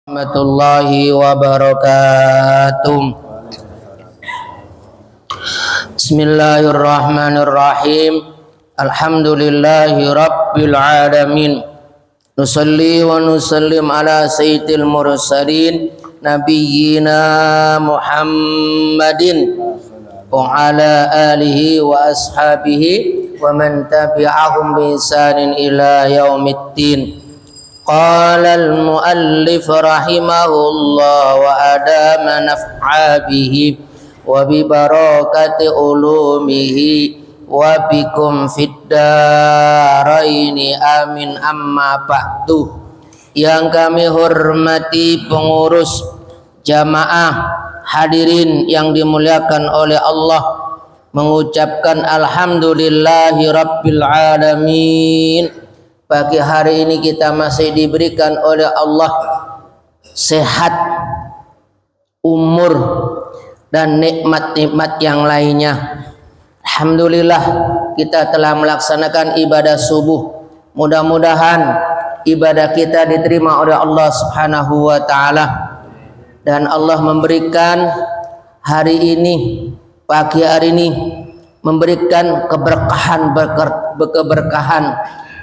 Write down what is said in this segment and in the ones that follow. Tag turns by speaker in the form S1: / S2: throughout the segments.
S1: Warahmatullahi wabarakatuh. Bismillahirrahmanirrahim. Alhamdulillahi rabbil alamin. Nusalli wa nusallim ala sayyidil mursalin nabiyyina Muhammadin wa ala alihi wa ashabihi wa man tabi'ahum bi ihsanin ila yaumiddin. Qala al-muallif rahimahullah wa adama naf'a bihi wa bi barakati ulumihi wa bikum fid daraini amin. Amma ba'du. Yang kami hormati pengurus jamaah, hadirin yang dimuliakan oleh Allah, mengucapkan alhamdulillahi rabbil alamin. Pagi hari ini kita masih diberikan oleh Allah sehat, umur, dan nikmat-nikmat yang lainnya. Alhamdulillah kita telah melaksanakan ibadah subuh. Mudah-mudahan ibadah kita diterima oleh Allah Subhanahu wa taala, dan Allah memberikan hari ini, pagi hari ini, memberikan keberkahan,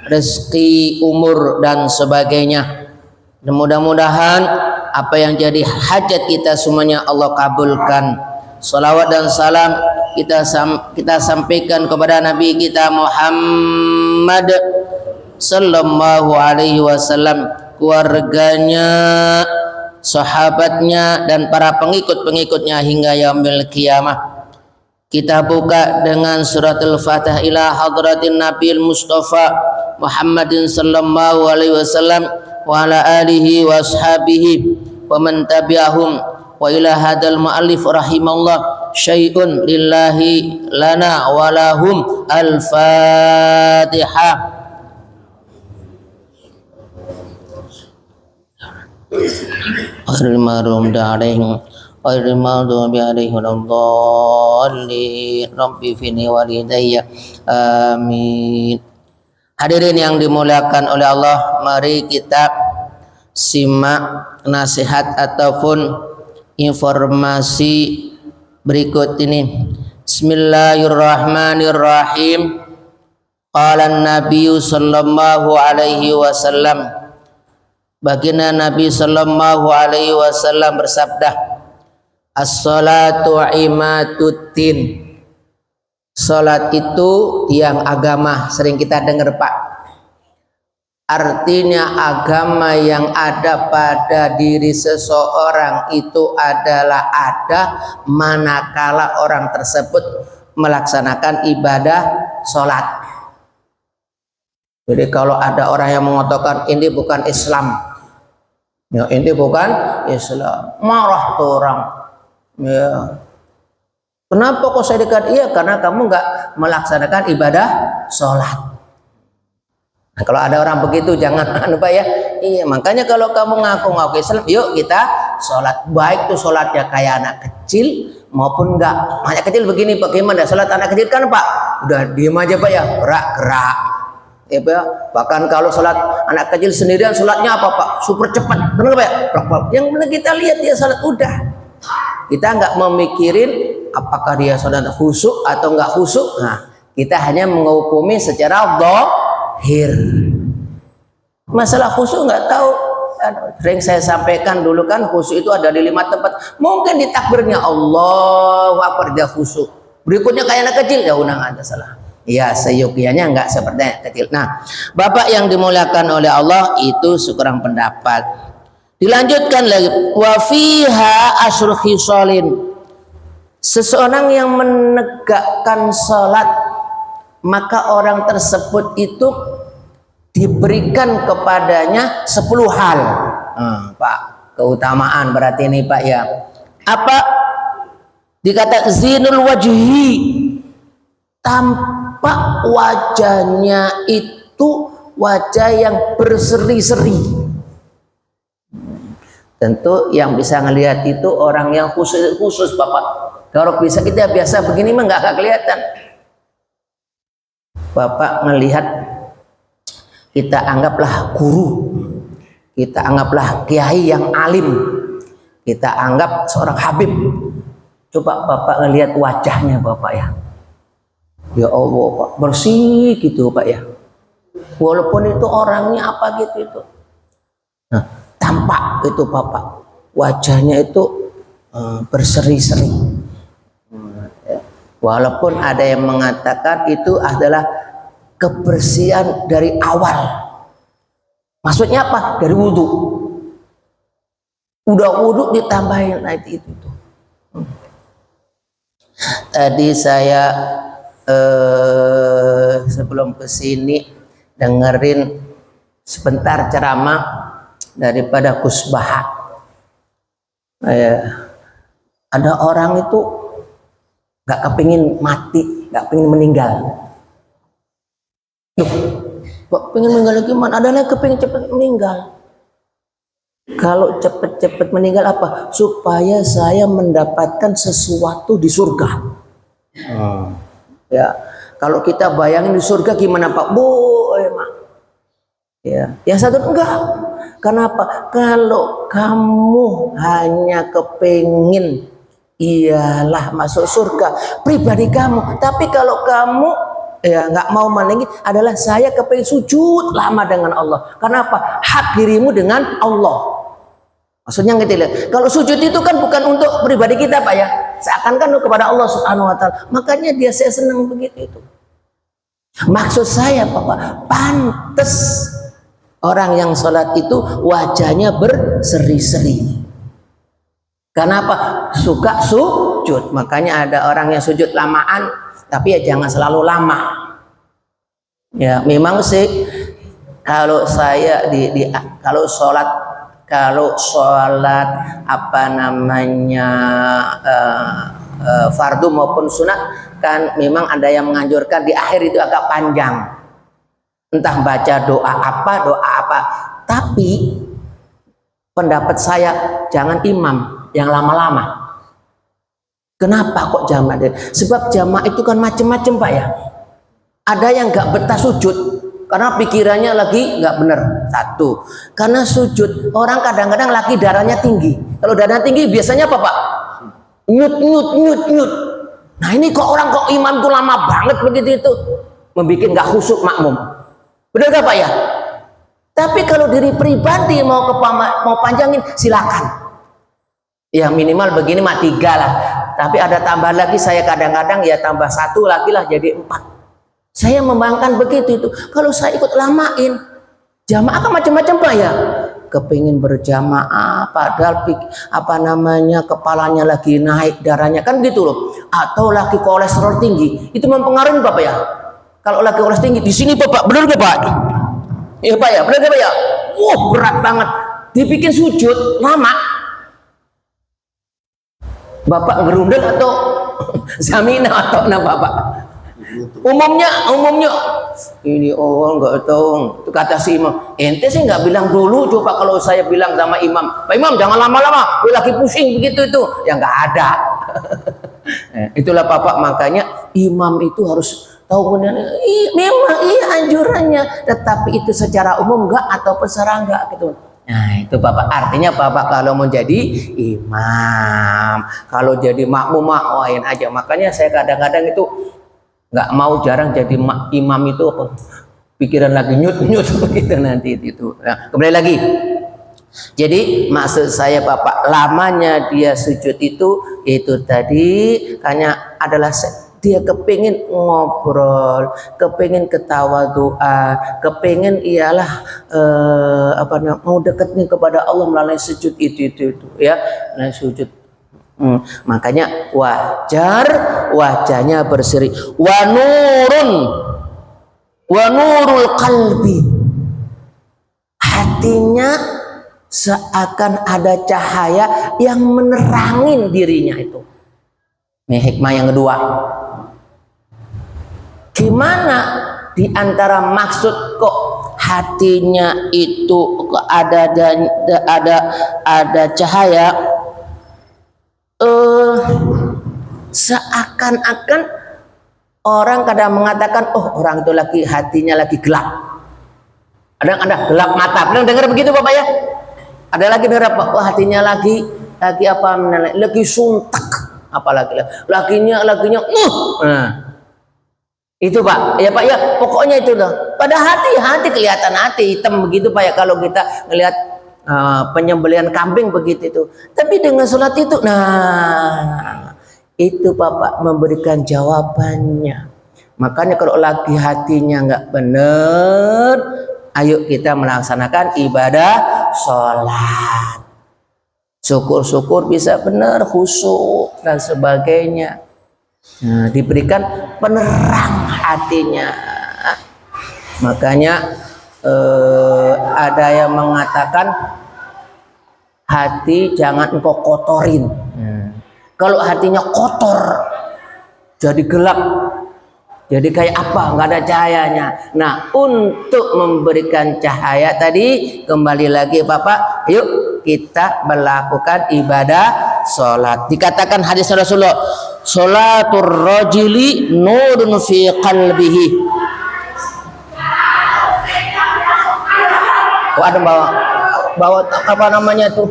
S1: rezeki, umur, dan sebagainya. Dan mudah-mudahan apa yang jadi hajat kita semuanya Allah kabulkan. Salawat dan salam kita sampaikan kepada Nabi kita Muhammad sallallahu alaihi wasallam, keluarganya, sahabatnya, dan para pengikut-pengikutnya hingga yaumil qiyamah. Kita buka dengan suratul Fatihah ila hadratin Nabil Mustafa Muhammadin sallallahu alaihi wasallam wa ala alihi wa ashabihi wa man tabi'ahum wa ila hadal muallif rahimallah syai'un lillahi lana wa lahum. Al-Fatihah. Al-Marum Dareng Al-Maghdubi alaihim waladdallin Rabbi fini walidayya amin. Hadirin yang dimuliakan oleh Allah, mari kita simak nasihat ataupun informasi berikut ini. Bismillahirrahmanirrahim. Qala an-nabiy sallallahu alaihi wasallam, baginda Nabi sallallahu alaihi wasallam bersabda, as-salatu imaduddin. Salat itu tiang agama. Sering kita dengar, Pak. Artinya agama yang ada pada diri seseorang itu adalah ada manakala orang tersebut melaksanakan ibadah salat. Jadi kalau ada orang yang mengatakan ini bukan Islam, ya ini bukan Islam, marah tuh orang. Ya. Kenapa kok saya dekat? Iya, karena kamu nggak melaksanakan ibadah sholat. Nah, kalau ada orang begitu jangan lupa ya. Iya, makanya kalau kamu ngaku-ngaku Islam, yuk kita sholat. Baik tuh sholatnya kayak anak kecil maupun enggak. Anak kecil begini, bagaimana sholat anak kecil kan, Pak? Udah diem aja, Pak ya, gerak-gerak. Ya, Pak. Bahkan kalau sholat anak kecil sendirian, sholatnya apa, Pak? Super cepat, benar Pak ya? Yang benar kita lihat dia sholat udah. Kita nggak memikirin apakah dia sholat khusyuk atau nggak khusyuk. Nah, kita hanya menghukumi secara zahir. Masalah khusyuk nggak tahu. Sering saya sampaikan dulu kan, khusyuk itu ada di 5 tempat. Mungkin di takbirnya Allahu Akbar dia khusyuk. Berikutnya kayak anak kecil, ya udah nggak ada salah. Ya seyogianya nggak seperti anak kecil. Nah, Bapak yang dimuliakan oleh Allah, itu sekurang pendapat. Dilanjutkan lagi, wa fiha asyru khisalin. Seseorang yang menegakkan salat, maka orang tersebut itu diberikan kepadanya 10 hal. Pak, keutamaan berarti ini, Pak ya. Apa? Dikata zinul wajhi, tampak wajahnya itu wajah yang berseri-seri. Tentu yang bisa ngelihat itu orang yang khusus Bapak. Kalau bisa kita biasa begini mah nggak kelihatan. Bapak melihat kita anggaplah guru kita anggaplah kiai yang alim, kita anggap seorang habib. Coba Bapak ngelihat wajahnya Bapak ya. Ya Allah Pak, bersih gitu Pak ya. Walaupun itu orangnya apa gitu itu. Nah, tampak itu Bapak, wajahnya itu berseri-seri. Walaupun ada yang mengatakan itu adalah kebersihan dari awal. Maksudnya apa? Dari wudhu. Udah wudhu ditambahin itu. Tadi saya sebelum kesini dengerin sebentar ceramah daripada Gus Baha. Ada orang itu gak kepingin mati, gak kepingin meninggal. Kok pengen meninggal gimana? Ada yang kepingin cepat meninggal. Kalau cepat-cepat meninggal apa? Supaya saya mendapatkan sesuatu di surga. Ya, kalau kita bayangin di surga gimana Pak? Ya, yang satu enggak. Kenapa? Kalau kamu hanya kepingin ialah masuk surga pribadi kamu, tapi kalau kamu ya nggak mau meninggi adalah saya kepingin sujud lama dengan Allah. Kenapa? Hak dirimu dengan Allah. Maksudnya gitu loh. Kalau sujud itu kan bukan untuk pribadi kita Pak ya, seakan-akan kepada Allah Subhanahu Wa Taala. Makanya saya senang begitu itu. Maksud saya Bapak, pantas orang yang sholat itu wajahnya berseri-seri. Kenapa? Suka sujud. Makanya ada orang yang sujud lamaan, tapi ya jangan selalu lama. Ya memang sih kalau saya kalau sholat apa namanya fardu maupun sunat kan memang ada yang menganjurkan di akhir itu agak panjang, entah baca doa apa, tapi pendapat saya jangan imam yang lama-lama. Kenapa kok jamaah? Sebab jamaah itu kan macam-macam Pak ya. Ada yang nggak betah sujud karena pikirannya lagi nggak bener. Satu, karena sujud orang kadang-kadang lagi darahnya tinggi. Kalau darahnya tinggi biasanya apa Pak? Nyut. Nah ini kok imam itu lama banget begitu itu, membuat nggak khusyuk makmum. Benar nggak Pak ya? Tapi kalau diri pribadi mau panjangin silakan. Ya minimal begini mah 3 lah. Tapi ada tambah lagi, saya kadang-kadang ya tambah 1 lagi lah jadi 4. Saya membayangkan begitu itu. Kalau saya ikut lamain, jamaah kan macam-macam Pak ya. Kepingin berjamaah, padahal apa namanya kepalanya lagi naik darahnya kan gitu loh. Atau lagi kolesterol tinggi, itu mempengaruhi Bapak ya. Kalau lagi kolesterol tinggi di sini Bapak, benar nggak Pak? Iya Pak ya, benar nggak Pak ya? Berat banget. Dibikin sujud lama. Bapak gerundel atau zamina atau apa Pak? Umumnya ini nggak tahu. Itu kata si imam. Ente sih nggak bilang dulu. Coba kalau saya bilang sama imam, Pak Imam jangan lama-lama, gue lagi pusing begitu itu. Ya nggak ada. Itulah Bapak, makanya imam itu harus tahu benar. Memang anjurannya, tetapi itu secara umum nggak ataupun secara nggak gitu. Nah itu Bapak, artinya Bapak kalau mau jadi imam, kalau jadi makmum lain aja. Makanya saya kadang-kadang itu nggak mau, jarang jadi imam itu apa, pikiran lagi nyut begitu nanti itu. Nah, kembali lagi. Jadi maksud saya Bapak, lamanya dia sujud itu tadi hanya adalah dia kepingin ngobrol, kepingin ketawa doa, kepingin ialah mau dekatnya kepada Allah melalui sujud itu ya, melalui sujud. Makanya wajar wajahnya berseri. Wa nurul qalbi, hatinya seakan ada cahaya yang menerangin dirinya itu. Ini hikmah yang kedua. Gimana di antara maksud kok hatinya itu ada cahaya? Seakan-akan orang kadang mengatakan, oh orang itu lagi hatinya lagi gelap. Ada gelap mata. Pernah dengar begitu Bapak ya? Ada lagi dengar apa? Wah, hatinya lagi apa? Lagi suntak. Apalagi laginya. Nah, itu Pak. Ya Pak ya, pokoknya itu dah. Pada hati kelihatan hati hitam begitu Pak ya kalau kita ngelihat penyembelihan kambing begitu itu. Tapi dengan sholat itu, nah itu Bapak memberikan jawabannya. Makanya kalau lagi hatinya nggak benar, ayo kita melaksanakan ibadah sholat. Syukur-syukur bisa benar, khusyuk dan sebagainya. Nah, diberikan penerang hatinya. Makanya ada yang mengatakan hati jangan engkau kotorin. Kalau hatinya kotor, jadi gelap, jadi kayak apa? Nggak ada cahayanya. Nah, untuk memberikan cahaya tadi, kembali lagi Bapak, yuk kita melakukan ibadah sholat. Dikatakan hadis Rasulullah, sholatur rajuli nurun fi qalbihi. Oh, ada bawa apa namanya tuh,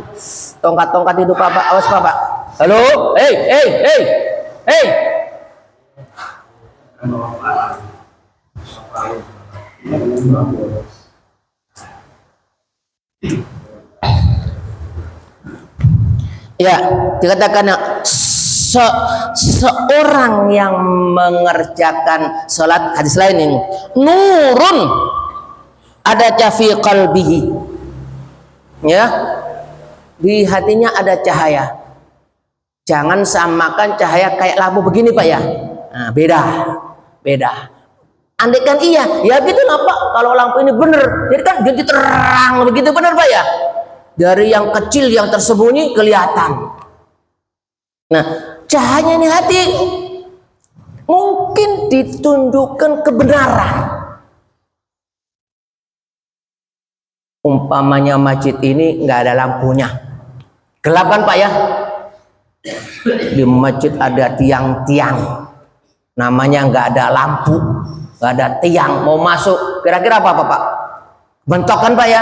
S1: tongkat-tongkat itu Bapak. Awas Bapak. Halo, hey. Ya, dikatakan seorang yang mengerjakan sholat, hadis lain ini, nurun ada fi qalbihi, ya, di hatinya ada cahaya. Jangan samakan cahaya kayak lampu begini Pak ya. Nah, beda. Andaikan iya, ya gitu lah Pak. Kalau lampu ini bener, jadi kan jadi terang begitu, bener Pak ya. Dari yang kecil yang tersembunyi kelihatan. Nah, cahayanya ini hati mungkin ditunjukkan kebenaran. Umpamanya masjid ini nggak ada lampunya, gelap kan Pak ya. Di masjid ada tiang-tiang, namanya nggak ada lampu, nggak ada tiang, mau masuk kira-kira apa Pak? Bentok kan Pak ya.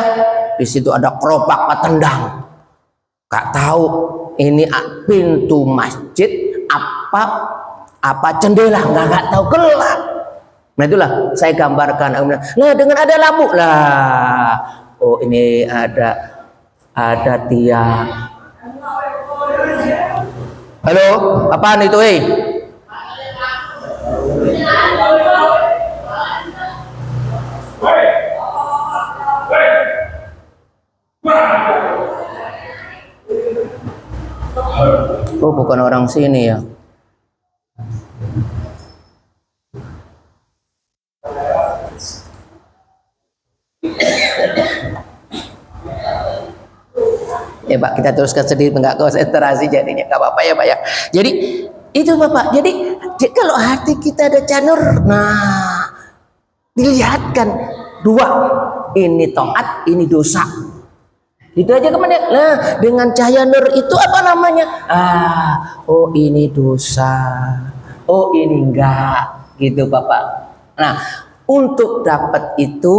S1: Di situ ada keropak Pak, tendang. Gak tahu ini pintu masjid apa jendela, nggak tahu, gelap. Nah itulah saya gambarkan. Nah dengan ada lampu lah, oh ini ada tiang. Halo, apaan itu Oh, bukan orang sini ya. Ya Pak, kita teruskan sedikit, nggak konsentrasi jadinya, nggak apa-apa ya Pak ya. Jadi itu Bapak. Jadi kalau hati kita ada canur, nah dilihatkan dua, ini taat, ini dosa. Itu aja kemana? Nah, dengan cahaya nur itu apa namanya? Oh ini dosa, oh ini enggak, gitu Bapak. Nah, untuk dapat itu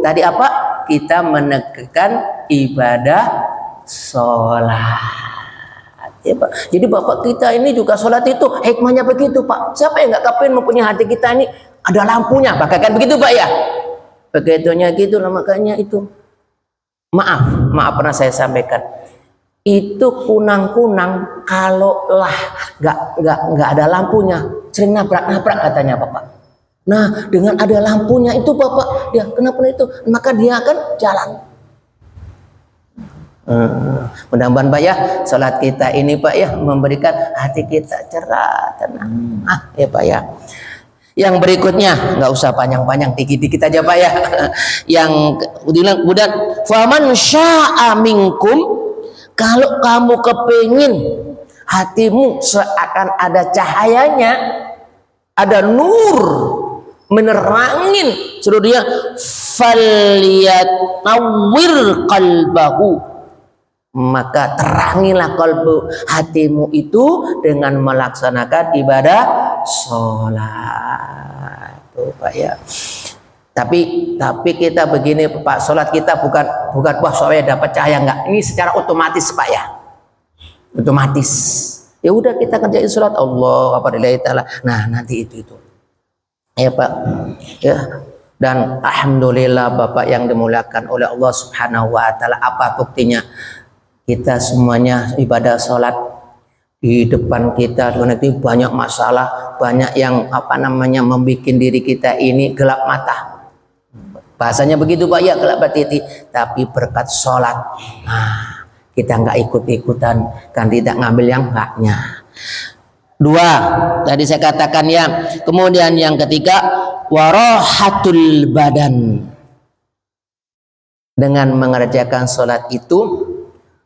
S1: tadi apa? Kita menegakkan ibadah sholat. Ya Pak. Jadi Bapak kita ini juga sholat itu hikmahnya begitu Pak. Siapa yang nggak kepingin mempunyai hati kita ini ada lampunya, bahkan begitu Pak ya. Begitunya gitu lah, makanya itu. Maaf pernah saya sampaikan. Itu kunang-kunang kalau lah nggak ada lampunya, sering nabrak katanya Bapak. Nah, dengan ada lampunya itu Bapak, dia kenapa itu? Maka dia akan jalan. Mudah-mudahan Pak ya, sholat kita ini Pak ya memberikan hati kita cerah, tenang. Ya Pak ya. Yang berikutnya nggak usah panjang-panjang, dikit-dikit aja Pak ya. Yang kemudian faman syaa minkum, kalau kamu kepingin hatimu seakan ada cahayanya, ada nur menerangin seluruh dia, falyatawwir qalbahu, maka terangilah kalbu hatimu itu dengan melaksanakan ibadah sholat. Tuh Pak ya. Tapi kita begini Pak, sholat kita bukan wah saya dapat cahaya, enggak. Ini secara otomatis Pak ya. Otomatis. Ya udah kita kerjain sholat Allah apa taala. Nah, nanti itu. Ya Pak. Ya. Dan alhamdulillah Bapak yang dimuliakan oleh Allah Subhanahu wa taala, apa buktinya? Kita semuanya ibadah sholat, di depan kita nanti banyak masalah, banyak yang membuat diri kita ini gelap mata. Bahasanya begitu Pak ya, gelap batiti. Tapi berkat sholat, nah, kita nggak ikut-ikutan, kan tidak ngambil yang haknya. Dua, tadi saya katakan ya. Kemudian yang ketiga, warahatul badan. Dengan mengerjakan sholat itu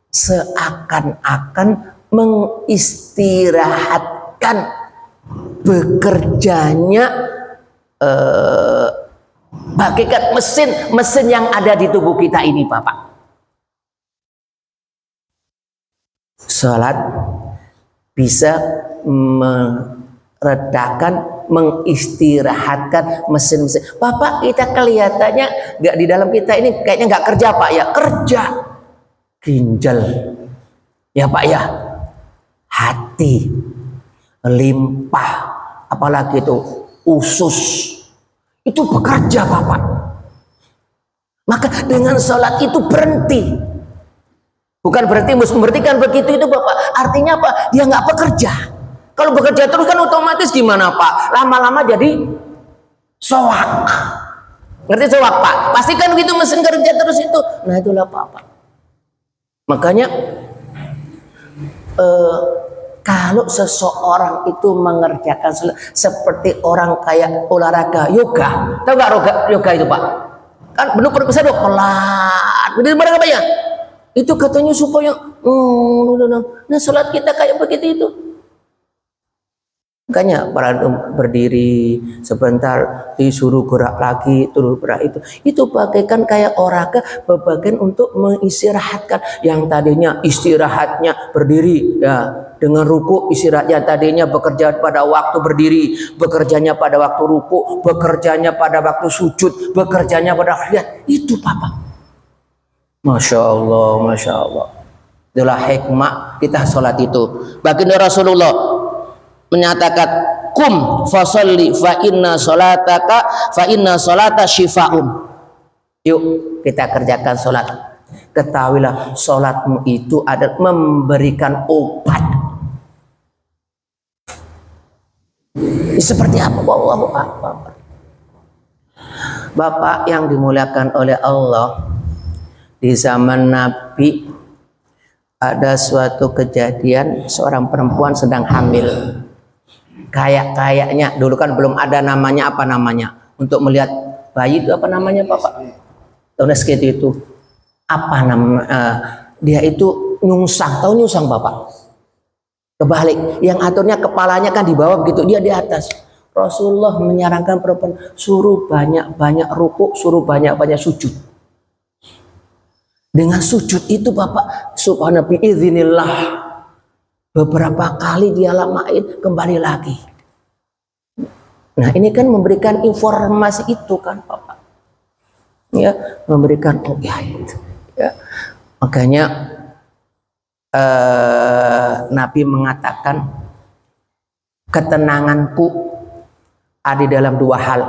S1: seakan-akan mengistirahatkan bekerjanya bagaikan mesin yang ada di tubuh kita ini Bapak. Sholat bisa meredakan, mengistirahatkan mesin-mesin. Bapak, kita kelihatannya nggak di dalam kita ini kayaknya nggak kerja Pak ya, kerja. Ginjal ya Pak ya, hati, limpah, apalagi itu usus, itu bekerja Bapak. Maka dengan sholat itu berhenti, bukan berhenti memberhentikan begitu itu Bapak, artinya apa? Dia nggak bekerja. Kalau bekerja terus kan otomatis gimana Pak? Lama-lama jadi soak. Ngerti soak Pak? Pastikan begitu mesin kerja terus itu. Nah itulah Pak. Makanya kalau seseorang itu mengerjakan seperti orang kayak olahraga yoga, tahu nggak yoga itu Pak? Kan belum bisa dong pelan, benar benar apa ya? Itu katanya supaya, nah sholat kita kayak begitu itu. Makanya berdiri sebentar, disuruh gerak lagi, terus gerak itu bagaikan kayak olahraga, bagian untuk mengistirahatkan yang tadinya istirahatnya berdiri ya, dengan ruku istirahatnya tadinya bekerja pada waktu berdiri, bekerjanya pada waktu ruku, bekerjanya pada waktu sujud, bekerjanya pada lihat itu Bapak. Masya Allah. Itulah hikmah kita sholat itu. Baginda Rasulullah menyatakan, kum fasolli fa inna solata shifaun. Yuk kita kerjakan sholat. Ketahuilah sholatmu itu adalah memberikan obat. Seperti apa? Allahu Akbar. Bapak yang dimuliakan oleh Allah, di zaman Nabi ada suatu kejadian, seorang perempuan sedang hamil. Kayaknya dulu kan belum ada namanya untuk melihat bayi itu apa namanya Bapak? Toneski itu apa dia itu nyungsang, tahu nyungsang Bapak? Kebalik, yang aturnya kepalanya kan di bawah begitu, dia di atas. Rasulullah menyarankan perempuan suruh banyak-banyak ruku, suruh banyak-banyak sujud. Dengan sujud itu Bapak, subhanallah biiznillah, beberapa kali dia lamain kembali lagi. Nah ini kan memberikan informasi itu kan Bapak, ya memberikan itu. Ya. Makanya Nabi mengatakan ketenanganku ada di dalam dua hal.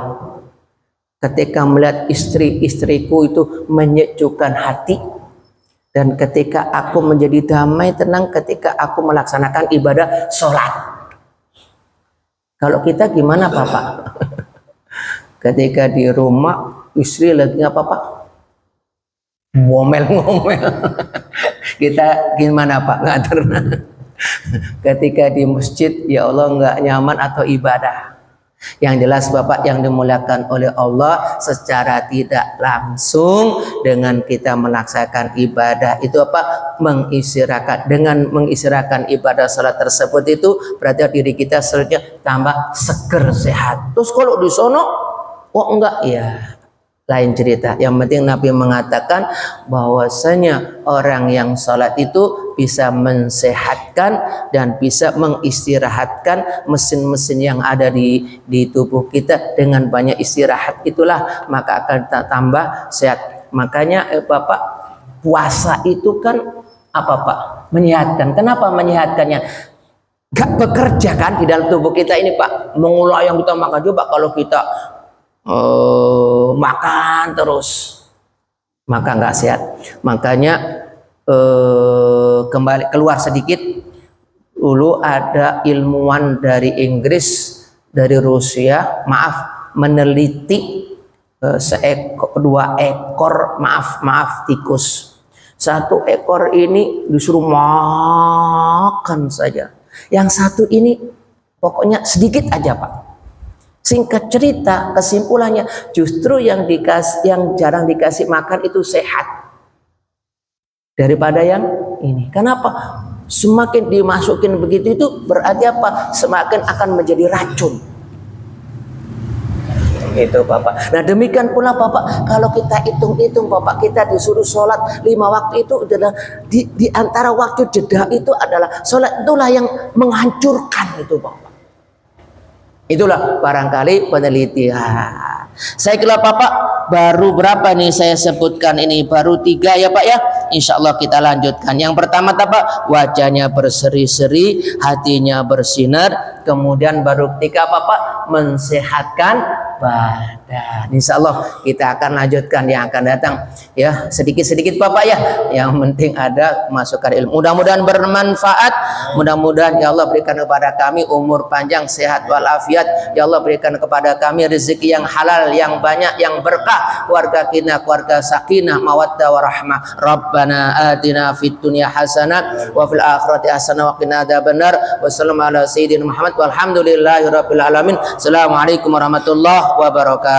S1: Ketika melihat istri-istriku itu menyejukkan hati, dan ketika aku menjadi damai tenang ketika aku melaksanakan ibadah sholat. Kalau kita gimana Bapak? Ketika di rumah istri lagi apa Pak? Ngomel-ngomel. Kita gimana Pak? Nggak terna. Ketika di masjid ya Allah nggak nyaman atau ibadah. Yang jelas Bapak yang dimuliakan oleh Allah, secara tidak langsung dengan kita melaksanakan ibadah itu apa? Mengistirahatkan. Dengan mengistirahatkan ibadah salat tersebut itu berarti diri kita selanjutnya tambah seger sehat. Terus kalau di sono kok enggak ya lain cerita. Yang penting Nabi mengatakan bahwasanya orang yang sholat itu bisa mensehatkan dan bisa mengistirahatkan mesin-mesin yang ada di tubuh kita. Dengan banyak istirahat itulah maka akan tambah sehat. Makanya Bapak, puasa itu kan apa Pak? Menyehatkan. Kenapa menyehatkannya? Gak bekerja kan di dalam tubuh kita ini Pak, mengolah yang kita makan. Coba kalau kita makan terus, maka nggak sehat. Makanya kembali keluar sedikit dulu, ada ilmuwan dari Inggris, dari Rusia, meneliti dua ekor tikus. Satu ekor ini disuruh makan saja, yang satu ini pokoknya sedikit aja Pak. Singkat cerita, kesimpulannya justru yang jarang dikasih makan itu sehat daripada yang ini. Kenapa? Semakin dimasukin begitu itu berarti apa? Semakin akan menjadi racun. Itu Bapak. Nah demikian pula Bapak, kalau kita hitung-hitung Bapak, kita disuruh sholat 5 waktu itu adalah di antara waktu jeda itu adalah sholat, itulah yang menghancurkan itu Bapak. Itulah barangkali penelitian. Saya kira Bapak, baru berapa nih saya sebutkan ini? Baru 3 ya Pak ya. Insya Allah kita lanjutkan. Yang pertama Bapak, wajahnya berseri-seri, hatinya bersinar. Kemudian baru ketiga Bapak, mensehatkan badan. Insya Allah kita akan lanjutkan yang akan datang. Ya, sedikit-sedikit Bapak ya. Yang penting ada masukan ilmu. Mudah-mudahan bermanfaat. Mudah-mudahan ya Allah berikan kepada kami umur panjang, sehat walafiat. Ya Allah berikan kepada kami rezeki yang halal, yang banyak, yang berkah. Keluarga kita, keluarga sakinah, mawaddah warahmah. Rabbana atina fid dunya hasanah wa fil akhirati hasanah wa qina adzabannar. Wassalamu ala sayyidina Muhammad walhamdulillahi rabbil alamin. Assalamualaikum warahmatullahi wabarakatuh.